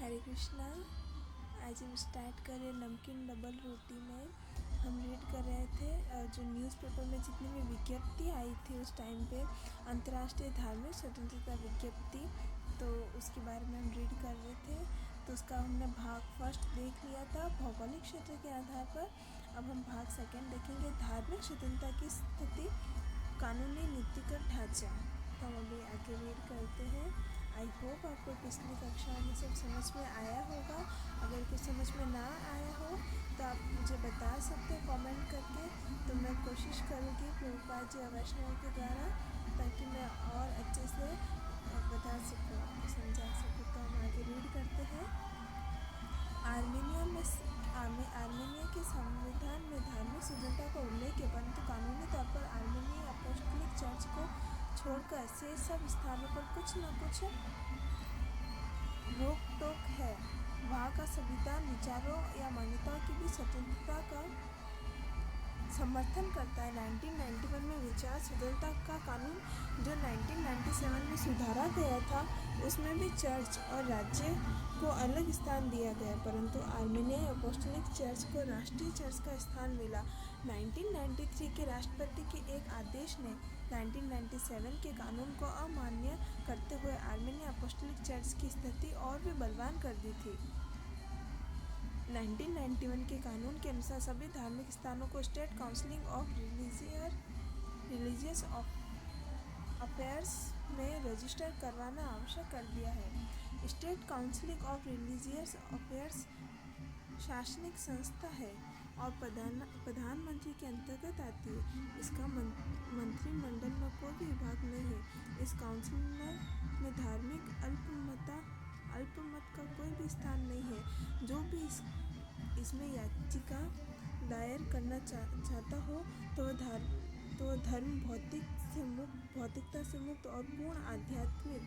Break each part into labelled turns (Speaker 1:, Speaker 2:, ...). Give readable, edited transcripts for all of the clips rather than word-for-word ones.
Speaker 1: हरे कृष्णा। आज हम स्टार्ट कर रहे नमकीन डबल रोटी में। हम रीड कर रहे थे जो न्यूज़पेपर में जितनी भी विज्ञप्ति आई थी उस टाइम पे, अंतर्राष्ट्रीय धार्मिक स्वतंत्रता विज्ञप्ति, तो उसके बारे में हम रीड कर रहे थे। तो उसका हमने भाग फर्स्ट देख लिया था भौगोलिक क्षेत्र के आधार पर। अब हम भाग सेकंड देखेंगे, धार्मिक स्वतंत्रता की स्थिति, कानूनी नीतिगत ढांचा। तो हम अभी आगे रीड करते हैं। आई होप आपको पिछली कक्षा में सब समझ में आया होगा। अगर कुछ समझ में ना आया हो तो आप मुझे बता सकते हैं कमेंट करके, तो मैं कोशिश करूँगी प्रभुपाद जी और वैष्णव के द्वारा, ताकि मैं और अच्छे से बता सकूँ, आपको समझा सकूँ। तो हम आगे रीड करते हैं। आर्मेनिया के संविधान में धार्मिक स्वतंत्रता का उल्लेख है, परंतु कानूनी तौर पर आर्मेनियाई अपोस्टलिक चर्च को छोड़कर शेष सब स्थानों पर कुछ न कुछ रोक टोक है। वहाँ का संविधान विचारों या मान्यताओं की भी स्वतंत्रता का समर्थन करता है। 1991 में विचार स्वतंत्रता का कानून जो 1997 में सुधारा गया था, उसमें भी चर्च और राज्य को अलग स्थान दिया गया, परंतु आर्मेनियाई अपोस्टलिक चर्च को राष्ट्रीय चर्च का स्थान मिला। 1993 के राष्ट्रपति के एक आदेश ने 1997 के कानून को अमान्य करते हुए आर्मेनियाई अपोस्टलिक चर्च की स्थिति और भी बलवान कर दी थी। 1991 के कानून के अनुसार सभी धार्मिक स्थानों को state council of religious affairs में रजिस्टर करवाना आवश्यक कर दिया है। State council of religious affairs शासनिक संस्था है और प्रधानमंत्री के अंतर्गत आती है। इसका मंत्रिमंडल में कोई भी विभाग नहीं है। इस काउंसिल में धार्मिक अल्पमत का कोई भी स्थान नहीं है। जो भी इसमें याचिका दायर करना चाहता हो तो धर्म भौतिकता से मुक्त और पूर्ण आध्यात्मिक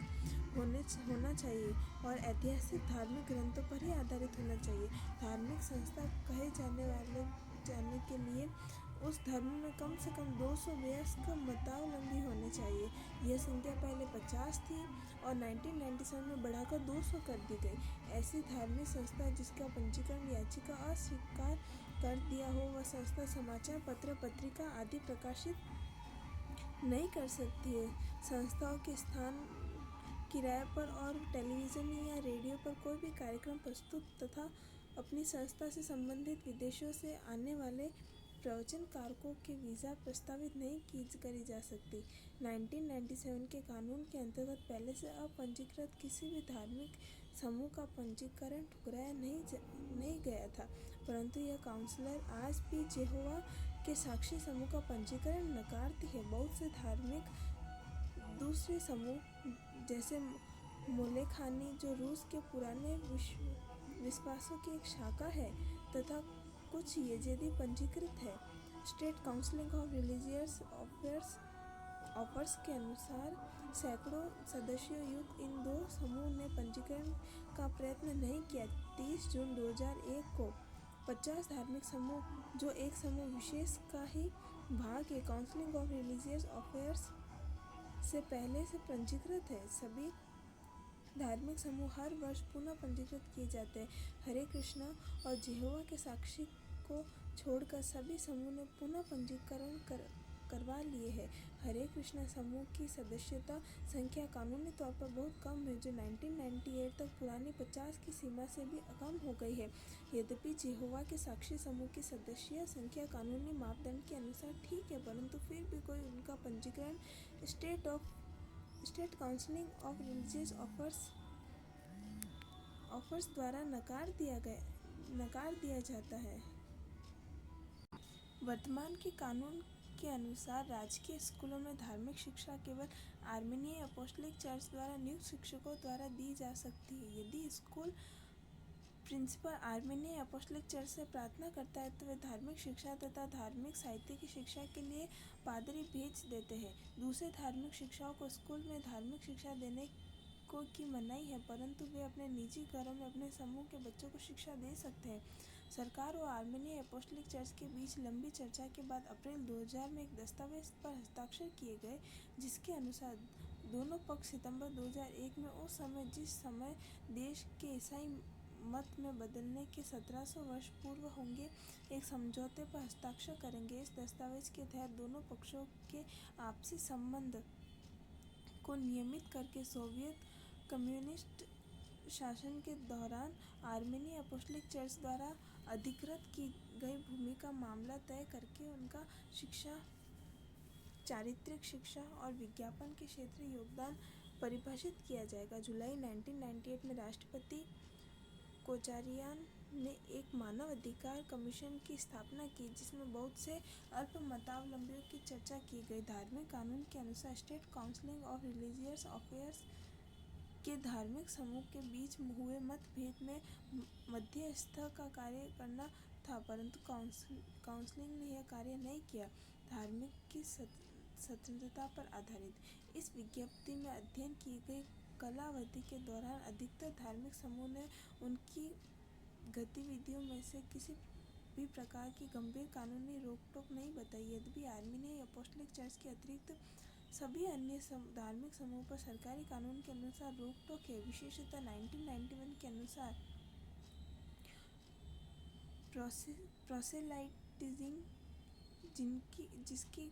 Speaker 1: होना चाहिए और ऐतिहासिक धार्मिक ग्रंथों पर ही आधारित होना चाहिए। धार्मिक संस्था कहे जाने के लिए उस धर्म में कम से कम 200 वयस्क मतावलंबी होने चाहिए। यह संख्या पहले 50 थी और 1997 में बढ़ाकर 200 कर दी गई। ऐसी धार्मिक संस्था जिसका पंजीकरण याचिका अस्वीकार कर दिया हो, वह संस्था समाचार पत्र, पत्रिका आदि प्रकाशित नहीं कर सकती है। संस्थाओं के स्थान, किराए पर और टेलीविज़न या रेडियो पर कोई भी कार्यक्रम प्रस्तुत तथा अपनी संस्था से संबंधित विदेशों से आने वाले प्रवचनकारकों के वीज़ा प्रस्तावित नहीं करी जा सकती। 1997 के कानून के अंतर्गत पहले से अपंजीकृत किसी भी धार्मिक समूह का पंजीकरण ठुकराया नहीं गया था, परंतु यह काउंसिलर आज भी यहोवा के साक्षी समूह का पंजीकरण नकारती है। बहुत से धार्मिक दूसरे समूह जैसे मोलेखानी, जो रूस के पुराने विश्वासों की एक शाखा है, तथा कुछ यजीदी पंजीकृत है। State council of religious affairs के अनुसार सैकड़ों सदस्यों युक्त इन दो समूह ने पंजीकरण का प्रयत्न नहीं किया। 30 जून 2001 को 50 धार्मिक समूह, जो एक समूह विशेष का ही भाग है, काउंसिल ऑफ रिलीजियस अफेयर्स से पहले से पंजीकृत है। सभी धार्मिक समूह हर वर्ष पुनः पंजीकृत किए जाते हैं। हरे कृष्णा और यहोवा के साक्षी को छोड़कर सभी समूह ने पुनः पंजीकरण करवा लिए हैं। हरे कृष्णा समूह की सदस्यता संख्या कानूनी तौर पर बहुत कम है, जो 1998 तक पुरानी 50 की सीमा से भी कम हो गई है। यद्यपि यहोवा के साक्षी समूह की सदस्य संख्या कानूनी मापदंड के अनुसार ठीक है, परंतु फिर भी कोई उनका पंजीकरण state council of religious affairs द्वारा नकार दिया जाता है। वर्तमान के कानून के अनुसार राजकीय स्कूलों में धार्मिक शिक्षा केवल आर्मेनियाई अपोस्टलिक चर्च द्वारा नियुक्त शिक्षकों द्वारा दी जा सकती है। यदि स्कूल प्रिंसिपल आर्मेनियाई अपोस्टलिक चर्च से प्रार्थना करता है तो वे धार्मिक शिक्षा तथा धार्मिक साहित्य की शिक्षा के लिए पादरी भेज देते हैं। दूसरे धार्मिक शिक्षकों को स्कूल में धार्मिक शिक्षा देने की मनाही है, परंतु वे अपने निजी घरों में अपने समूह के बच्चों को शिक्षा दे सकते हैं। सरकार और आर्मेनियाई अपोस्टलिक चर्च के बीच लंबी चर्चा के बाद अप्रैल 2000 में एक दस्तावेज पर हस्ताक्षर किए गए, जिसके अनुसार दोनों पक्ष सितंबर 2001 में, उस समय जिस समय देश के ईसाई मत में बदलने के 1700 वर्ष पूर्व होंगे, एक समझौते पर हस्ताक्षर करेंगे। इस दस्तावेज के तहत दोनों पक्षों के आपसी संबंध को नियमित करके सोवियत कम्युनिस्ट शासन के दौरान आर्मेनियन अपोस्टलिक चर्च द्वारा अधिकृत की गई भूमि का मामला तय करके उनका शिक्षा, चारित्रिक शिक्षा और विज्ञापन के क्षेत्र योगदान परिभाषित किया जाएगा। जुलाई 1998 में राष्ट्रपति कोचारियान ने एक मानव अधिकार कमीशन की स्थापना की, जिसमें बहुत से अल्पमतावलंबियों की चर्चा की गई। धार्मिक कानून के अनुसार state council of religious affairs के धार्मिक समूह के बीच हुए मतभेद में मध्यस्थता का कार्य करना था, परंतु काउंसिल ने यह कार्य नहीं किया। धार्मिक की स्वतंत्रता पर आधारित इस विज्ञप्ति में अध्ययन की गई कालावधि के दौरान अधिकतर धार्मिक समूह ने उनकी गतिविधियों में से किसी भी प्रकार की गंभीर कानूनी रोक-टोक नहीं बताई। यद्यपि आर्मेनियन अपोस्टलिक चर्च के अतिरिक्त सभी अन्य धार्मिक समूहों पर सरकारी कानून के अनुसार रोक-टोक है। विशेषतः 1991 के अनुसार प्रोसेलाइटिज्म, जिसकी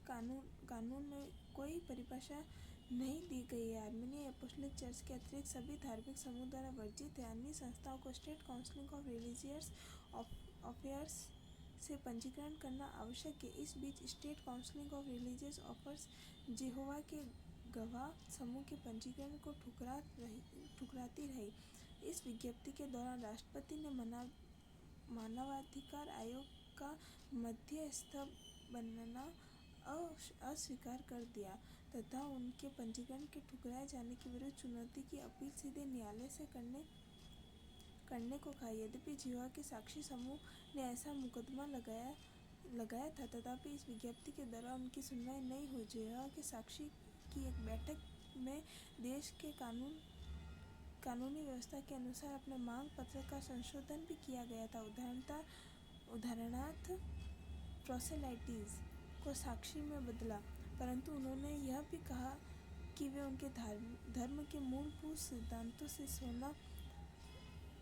Speaker 1: कानून में कोई परिभाषा नहीं दी गई है, आर्मेनियन अपोस्टलिक चर्च के अतिरिक्त सभी धार्मिक समूह द्वारा वर्जित है। अन्य संस्थाओं को state council of religious affairs से पंजीकरण करना आवश्यक है। इस बीच state council of religious affairs यहोवा के गवाह समूह के पंजीकरण को ठुकराती रही। इस विज्ञप्ति के दौरान राष्ट्रपति ने मानवाधिकार आयोग का मध्यस्थ बनना अस्वीकार कर दिया तथा उनके पंजीकरण के ठुकराए जाने के विरुद्ध चुनौती की अपील सीधे न्यायालय से करने को कहा। यद्यपि यहोवा के साक्षी समूह ने ऐसा मुकदमा लगाया था, तथापि इस विज्ञप्ति के दौरान उनकी सुनवाई नहीं हुई। यहोवा के साक्षी की एक बैठक में देश के कानूनी व्यवस्था के अनुसार अपने मांग पत्र का संशोधन भी किया गया था। उदाहरणार्थ प्रोसेलाइटिस को साक्षी में बदला, परंतु उन्होंने यह भी कहा कि वे उनके धर्म के मूलभूत सिद्धांतों से सोना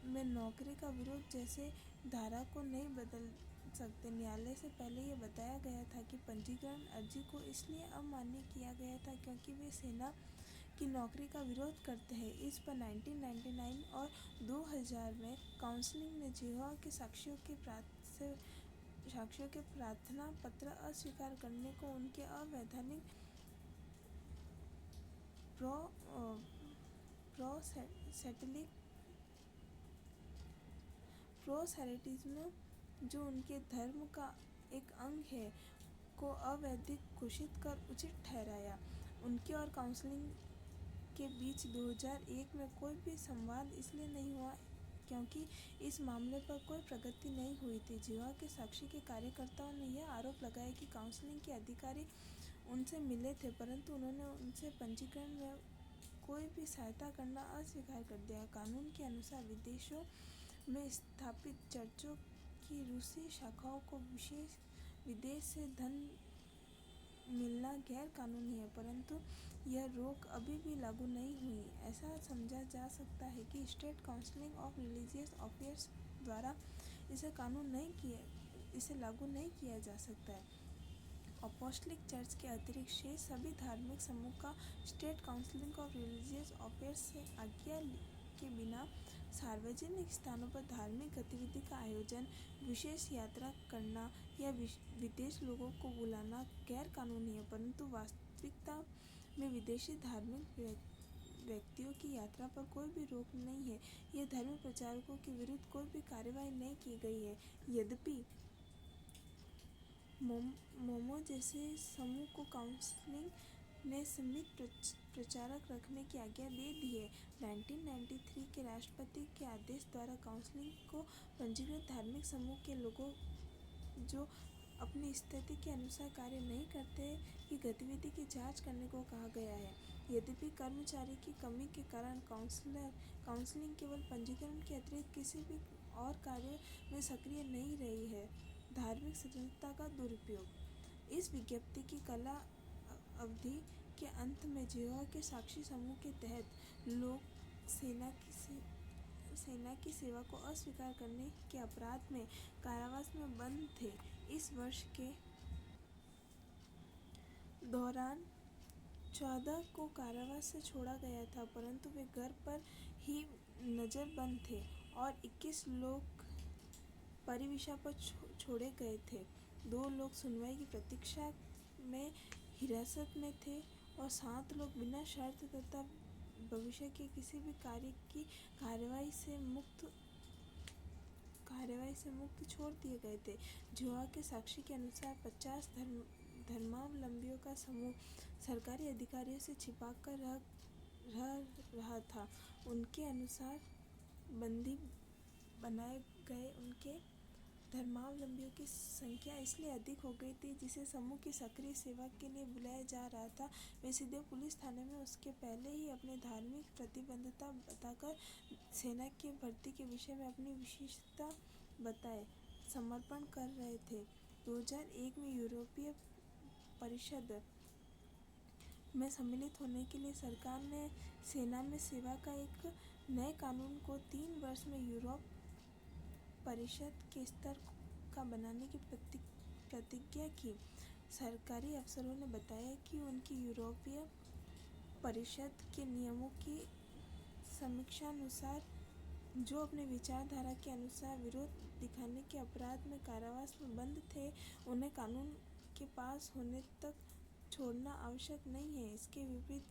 Speaker 1: में नौकरी का विरोध जैसे धारा को नहीं बदल सकते। न्यायालय से पहले यह बताया गया था कि पंजीकरण अर्जी को इसलिए अमान्य किया गया था क्योंकि वे सेना की नौकरी का विरोध करते हैं। इस पर 1999 और 2000 में काउंसिल ने यहोवा के साक्षियों के प्रार्थना पत्र अस्वीकार करने को उनके अवैधानिक प्रोसेलिटिज्म, जो उनके धर्म का एक अंग है, को अवैध घोषित कर उचित ठहराया। उनके और काउंसिल के बीच 2001 में कोई भी संवाद इसलिए नहीं हुआ क्योंकि इस मामले पर कोई प्रगति नहीं हुई थी। यहोवा के साक्षी के कार्यकर्ताओं ने यह आरोप लगाया कि काउंसिल के अधिकारी उनसे मिले थे, परंतु उन्होंने उनसे पंजीकरण में कोई भी सहायता करना अस्वीकार कर दिया। कानून के अनुसार विदेशों में स्थापित चर्चों की रूसी शाखाओं को विदेश से धन मिलना गैर कानूनी है, परंतु यह रोक अभी भी लागू नहीं हुई। ऐसा समझा जा सकता है कि state council of religious affairs द्वारा इसे लागू नहीं किया जा सकता है। अपोस्टलिक चर्च के अतिरिक्त शेष सभी धार्मिक समूह का state council of religious affairs से आज्ञा के बिना सार्वजनिक स्थानों पर धार्मिक गतिविधि का आयोजन, विशेष यात्रा करना या विदेश लोगों को बुलाना गैर कानूनी है, परंतु वास्तविकता में विदेशी धार्मिक व्यक्तियों की यात्रा पर कोई भी रोक नहीं है। यह धर्म प्रचारकों के विरुद्ध कोई भी कार्रवाई नहीं की गई है। यद्यपि मोमो जैसे समूह को काउंसिल ने सीमित प्रचारक रखने की आज्ञा दे दी है। 1993 के राष्ट्रपति के आदेश द्वारा काउंसिल को पंजीकृत धार्मिक समूह के लोगों जो अपनी स्थिति के अनुसार कार्य नहीं करते की गतिविधि की जांच करने को कहा गया है। यद्यपि कर्मचारी की कमी के कारण काउंसिल केवल पंजीकरण के अतिरिक्त किसी भी और कार्य में सक्रिय नहीं रही है। धार्मिक स्वतंत्रता का दुरुपयोग। इस विज्ञप्ति की काला अवधि के अंत में जेहोवा के साक्षी समूह के तहत लोग सेना की सेवा को अस्वीकार करने के अपराध में कारावास में बंद थे। इस वर्ष के दौरान 14 को कारावास से छोड़ा गया था, परंतु वे घर पर ही नजरबंद थे और 21 लोग परिवीक्षा पर छोड़े गए थे। 2 लोग सुनवाई की प्रतीक्षा में हिरासत में थे और 7 लोग बिना शर्त तथा भविष्य के किसी भी कार्य की कार्यवाही से मुक्त छोड़ दिए गए थे। जेहोवा के साक्षी के अनुसार 50 धर्मावलंबियों का समूह सरकारी अधिकारियों से छिपाकर रह रहा था। उनके अनुसार बंदी बनाए गए उनके धर्मावलंबियों की संख्या इसलिए अधिक हो गई थी जिसे समूह की सक्रिय सेवा के लिए बुलाया जा रहा था। वे सीधे पुलिस थाने में उसके पहले ही अपनी धार्मिक प्रतिबद्धता बताकर सेना की भर्ती के विषय में अपनी विशेषता बताए समर्पण कर रहे थे। 2001 में यूरोपीय परिषद में सम्मिलित होने के लिए सरकार ने सेना में सेवा का एक नए कानून को 3 वर्ष में यूरोप परिषद के स्तर का बनाने की प्रतिज्ञा की। सरकारी अफसरों ने बताया कि उनकी यूरोपीय परिषद के नियमों की समीक्षानुसार जो अपने विचारधारा के अनुसार विरोध दिखाने के अपराध में कारावास में बंद थे, उन्हें कानून के पास होने तक छोड़ना आवश्यक नहीं है। इसके विपरीत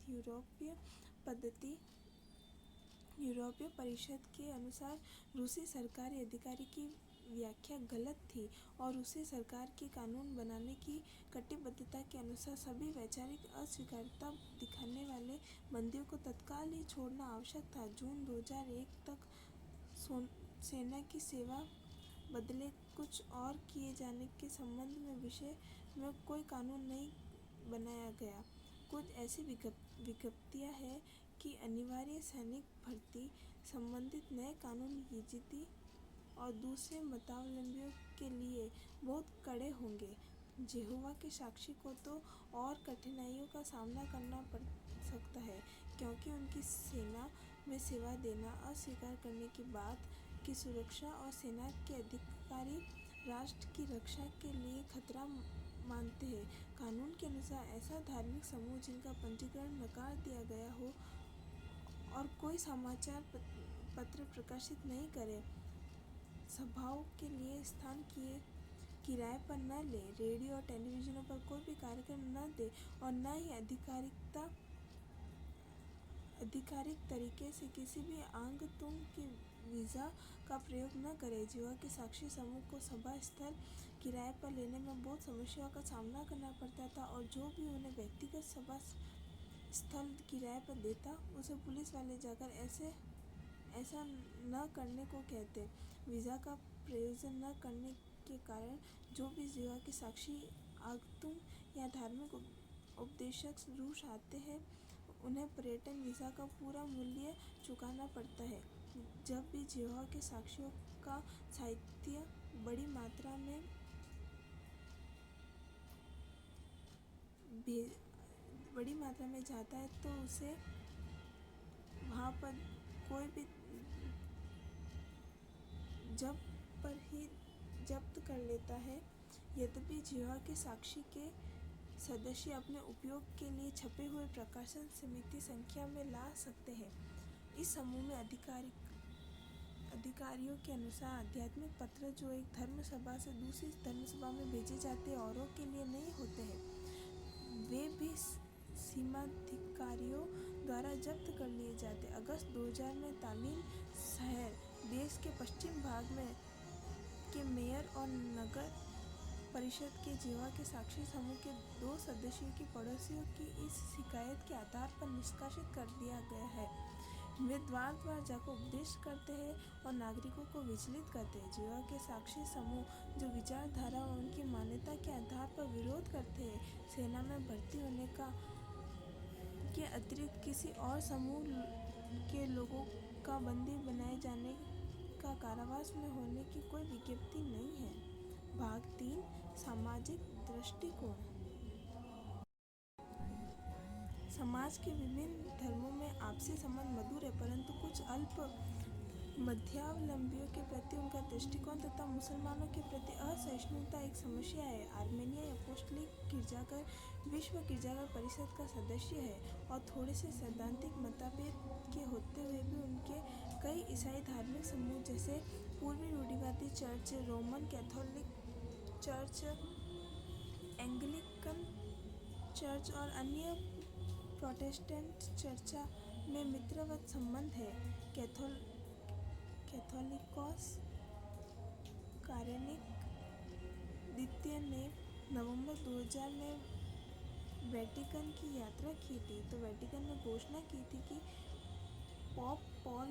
Speaker 1: यूरोपीय परिषद के अनुसार रूसी सरकारी अधिकारी की व्याख्या गलत थी और रूसी सरकार के कानून बनाने की कटिबद्धता के अनुसार सभी वैचारिक अस्वीकारता दिखाने वाले बंदियों को तत्काल ही छोड़ना आवश्यक था। जून 2001 तक सेना की सेवा बदले कुछ और किए जाने के संबंध में विषय में कोई कानून नहीं बनाया गया। कुछ ऐसी विज्ञप्तियां हैं कि अनिवार्य सैनिक भर्ती संबंधित नए कानून यजीदी और दूसरे मतावलंबियों के लिए बहुत कड़े होंगे। जेहोवा के साक्षी को तो और कठिनाइयों का सामना करना पड़ सकता है, क्योंकि उनकी सेना में सेवा देना अस्वीकार करने की बात की सुरक्षा और सेना के अधिकारी राष्ट्र की रक्षा के लिए खतरा मानते हैं। कानून के अनुसार ऐसा धार्मिक समूह जिनका पंजीकरण नकार दिया गया हो और कोई समाचार पत्र प्रकाशित नहीं करे, सभाओं के लिए स्थान किराए पर न ले, रेडियो और टेलीविजनों पर कोई भी कार्यक्रम न दे और न ही आधिकारिक तरीके से किसी भी आगंतुक के वीज़ा का प्रयोग न करे। जेहोवा के साक्षी समूह को सभा स्थल किराए पर लेने में बहुत समस्याओं का सामना करना पड़ता था और जो भी उन्हें व्यक्तिगत सभा स्थल किराए पर देता, उसे पुलिस वाले जाकर ऐसा न करने को कहते। वीज़ा का प्रयोजन न करने के कारण जो भी जेहोवा के साक्षी आगंतुक या धार्मिक उपदेशक रूस आते हैं, उन्हें पर्यटन वीज़ा का पूरा मूल्य चुकाना पड़ता है। जब भी जेहोवा के साक्षियों का साहित्य बड़ी मात्रा में जाता है तो उसे वहाँ पर कोई भी जब्त कर लेता है। यद्यपि जेहोवा के साक्षी के सदस्य अपने उपयोग के लिए छपे हुए प्रकाशन सीमित संख्या में ला सकते हैं। इस समूह में अधिकारियों के अनुसार आध्यात्मिक पत्र जो एक धर्म सभा से दूसरी धर्म सभा में भेजे जाते हैं, औरों के लिए नहीं होते हैं। वे भी सीमाधिकारियों द्वारा जब्त कर लिए जाते। अगस्त 2000 में तालिन शहर, देश के पश्चिम भाग में के मेयर और नगर परिषद के जेहोवा के साक्षी समूह के 2 सदस्यों की पड़ोसियों की इस शिकायत के आधार पर निष्कासित कर दिया गया है। वे द्वार जाकर उपदेश करते हैं और नागरिकों को विचलित करते हैं। जेहोवा के साक्षी समूह जो विचारधारा और उनकी मान्यता के आधार पर विरोध करते हैं, सेना में भर्ती होने के अतिरिक्त किसी और समूह के लोगों का बंदी बनाए जाने का कारावास में होने की कोई विज्ञप्ति नहीं है। भाग 3 सामाजिक दृष्टिकोण। समाज के विभिन्न धर्मों में आपसी संबंध मधुर है, परंतु कुछ अल्प मध्यावलंबियों के प्रति उनका दृष्टिकोण तथा मुसलमानों के प्रति असहिष्णुता एक समस्या है। आर्मेनिया अपोस्टलिक गिरजाघर विश्व गिरजाघर परिषद का सदस्य है और थोड़े से सैद्धांतिक मतभेद के होते हुए भी उनके कई ईसाई धार्मिक समूह जैसे पूर्वी रूढ़िवादी church, Roman Catholic church, Anglican church और अन्य प्रोटेस्टेंट चर्चा में मित्रवत संबंध है। कैथोलिकोस कारेनिक द्वितीय ने नवंबर 2000 में वेटिकन की यात्रा की थी, तो वेटिकन ने घोषणा की थी कि पोप पॉल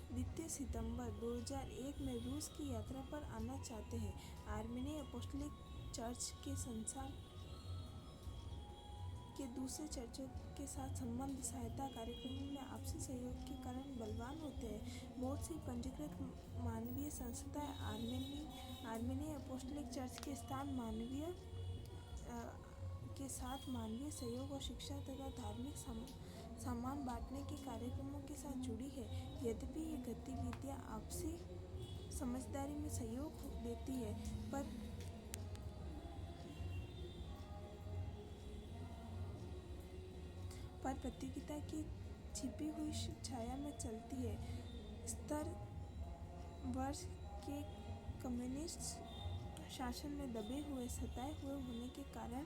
Speaker 1: द्वितीय सितंबर 2001 में रूस की यात्रा पर आना चाहते हैं। आर्मेनियन अपोस्टलिक चर्च के संसार के दूसरे चर्चों के साथ संबंध सहायता कार्यक्रमों में आपसी सहयोग के कारण बलवान होते हैं। बहुत सी पंजीकृत मानवीय संस्थाएं आर्मेनियन अपोस्टलिक चर्च के साथ मानवीय सहयोग और शिक्षा तथा धार्मिक सामान बांटने के कार्यक्रमों के साथ जुड़ी है। यद्यपि ये गतिविधियां आपसी समझदारी में सहयोग देती है, पर प्रतियोगिता की छिपी हुई छाया में चलती है। स्तर वर्ष के कम्युनिस्ट शासन में दबे हुए सताए हुए होने के कारण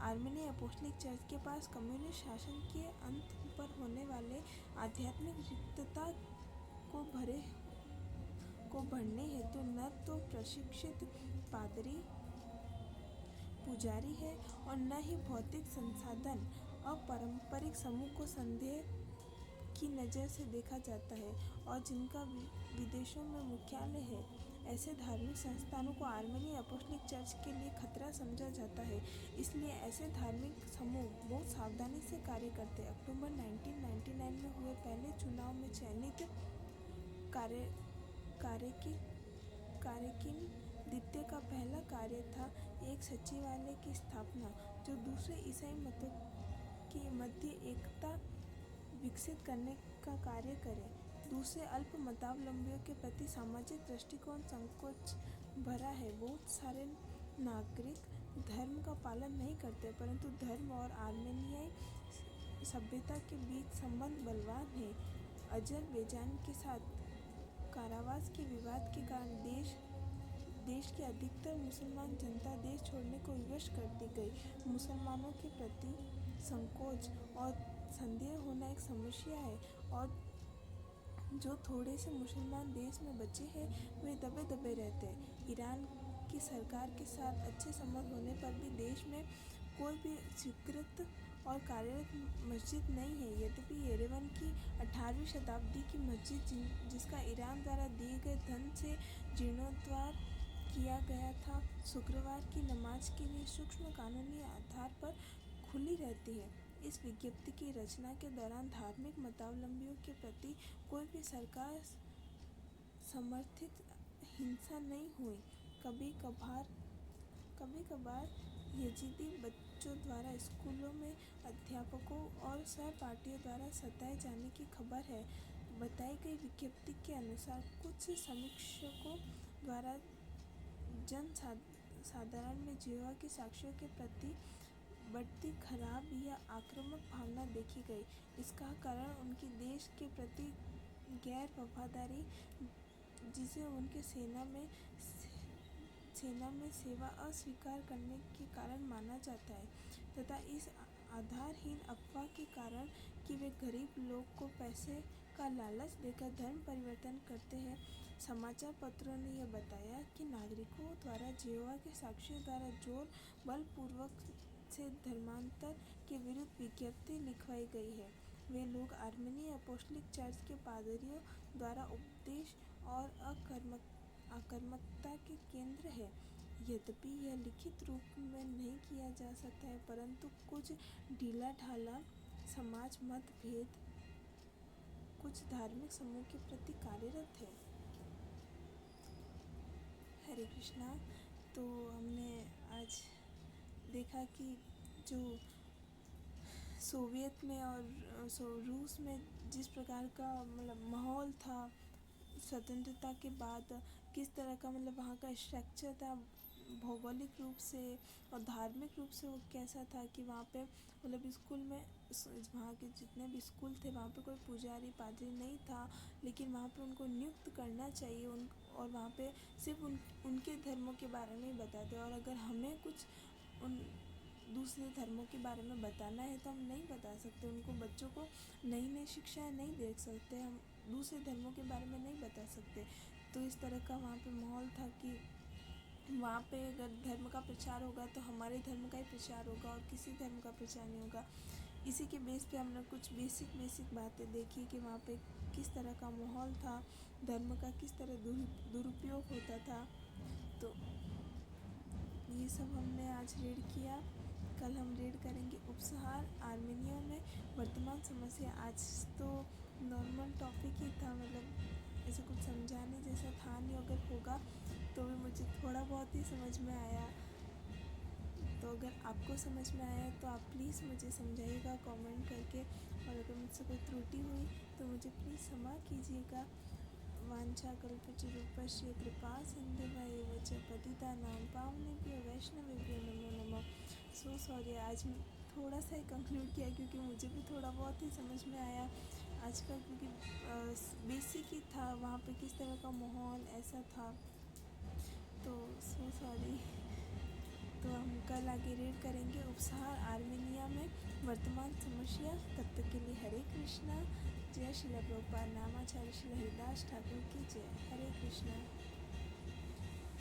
Speaker 1: आर्मेनियन अपोस्टलिक चर्च के पास कम्युनिस्ट शासन के अंत पर होने वाले आध्यात्मिक रिक्तता को भरने हेतु न तो प्रशिक्षित पादरी पुजारी है और न ही भौतिक संसाधन। अपारंपरिक समूह को संदेह की नज़र से देखा जाता है और जिनका विदेशों में मुख्यालय है, ऐसे धार्मिक संस्थानों को आर्मेनियन अपोस्टलिक चर्च के लिए खतरा समझा जाता है। इसलिए ऐसे धार्मिक समूह बहुत सावधानी से कार्य करते हैं। अक्टूबर 1999 में हुए पहले चुनाव में चयनित कारेकिन द्वितीय का पहला कार्य था एक सचिवालय की स्थापना, जो दूसरे ईसाई मतों के मध्य एकता विकसित करने का कार्य करे। दूसरे अल्प मतावलंबियों के प्रति सामाजिक दृष्टिकोण संकोच भरा है। बहुत सारे नागरिक धर्म का पालन नहीं करते, परंतु धर्म और आर्मेनियाई सभ्यता के बीच संबंध बलवान है। अजरबैजान के साथ कारावास के विवाद के कारण देश की अधिकतर मुसलमान जनता देश छोड़ने को विवश कर दी गई। मुसलमानों के प्रति संकोच और संदेह होना एक समस्या है और जो थोड़े से मुसलमान देश में बचे हैं वे दबे दबे रहते हैं। ईरान की सरकार के साथ अच्छे संबंध होने पर भी देश में कोई भी स्वीकृत और कार्यरत मस्जिद नहीं है। यद्यपि येरेवन की 18वीं शताब्दी की मस्जिद, जिसका ईरान द्वारा दिए गए धन से जीर्णोद्धार किया गया था, शुक्रवार की नमाज के लिए सूक्ष्म कानूनी आधार पर खुली रहती है। इस विज्ञप्ति की रचना के दौरान धार्मिक मतावलंबियों के प्रति कोई भी सरकार समर्थित हिंसा नहीं हुई। कभी कभार यजीदी बच्चों द्वारा स्कूलों में अध्यापकों और सहपाठियों द्वारा सताए जाने की खबर है। बताई गई विज्ञप्ति के अनुसार कुछ समीक्षकों द्वारा साधारण में यहोवा के साक्ष्यों के प्रति बढ़ती खराब या आक्रामक भावना देखी गई। इसका कारण उनकी देश के प्रति गैर वफादारी, जिसे उनके सेना में सेवा अस्वीकार करने के कारण माना जाता है, तथा इस आधारहीन अफवाह के कारण कि वे गरीब लोग को पैसे का लालच देकर धर्म परिवर्तन करते हैं। समाचार पत्रों ने यह बताया कि नागरिकों द्वारा यहोवा के साक्ष्यों द्वारा जोर बलपूर्वक से धर्मांतर के विरुद्ध विज्ञप्ति लिखवाई गई है। वे लोग आर्मेनियन अपोस्टलिक चर्च के पादरियों द्वारा उपदेश और आक्रामकता के केंद्र है। यद्यपि यह लिखित रूप में नहीं किया जा सकता है, परंतु कुछ ढीला ढाला समाज मतभेद कुछ धार्मिक समूह के प्रति कार्यरत है। हरे कृष्णा। तो हमने आज देखा कि जो सोवियत में और रूस में जिस प्रकार का मतलब माहौल था स्वतंत्रता के बाद, किस तरह का मतलब वहाँ का स्ट्रक्चर था भौगोलिक रूप से और धार्मिक रूप से वो कैसा था कि वहाँ पे मतलब स्कूल में वहाँ के जितने भी स्कूल थे वहाँ पे कोई पुजारी पादरी नहीं था, लेकिन वहाँ पे उनको नियुक्त करना चाहिए और वहाँ पे सिर्फ उनके धर्मों के बारे में ही बताते। और अगर हमें कुछ उन दूसरे धर्मों के बारे में बताना है तो हम नहीं बता सकते, उनको बच्चों को नई नई शिक्षाएं नहीं दे सकते, हम दूसरे धर्मों के बारे में नहीं बता सकते। तो इस तरह का वहाँ पे माहौल था कि वहाँ पे अगर धर्म का प्रचार होगा तो हमारे धर्म का ही प्रचार होगा और किसी धर्म का प्रचार नहीं होगा। इसी के बेस पे हमने कुछ बेसिक बातें देखी कि वहाँ पे किस तरह का माहौल था, धर्म का किस तरह दुरुपयोग होता था। तो ये सब हमने आज रीड किया। कल हम रीड करेंगे उपसहार आर्मेनिया में वर्तमान समस्या। आज तो नॉर्मल टॉपिक ही था, मतलब ऐसे कुछ समझाने जैसा था नहीं, अगर होगा तो भी मुझे थोड़ा बहुत ही समझ में आया। तो अगर आपको समझ में आया तो आप प्लीज़ मुझे समझाइएगा कमेंट करके, और अगर मुझसे कोई त्रुटि हुई तो मुझे प्लीज़ क्षमा कीजिएगा। वांछा कल्पतरुभ्यश्च कृपा सिन्धुभ्येव च पतितानां पावनेभ्यो वैष्णवेभ्यो नमो नमः। सो सॉरी, आज थोड़ा सा ही कंक्लूड किया क्योंकि मुझे भी थोड़ा बहुत ही समझ में आया आज का, क्योंकि बेसिक ही था, वहाँ पे किस तरह का माहौल ऐसा था। तो सो सॉरी। तो हम कल आगे रीड करेंगे उपसहार आर्मेनिया में वर्तमान समस्या। तब तक के लिए हरे कृष्णा। जय श्रील प्रभुपाद। नामाचार्य श्री हरिदास ठाकुर की जय। हरे कृष्णा।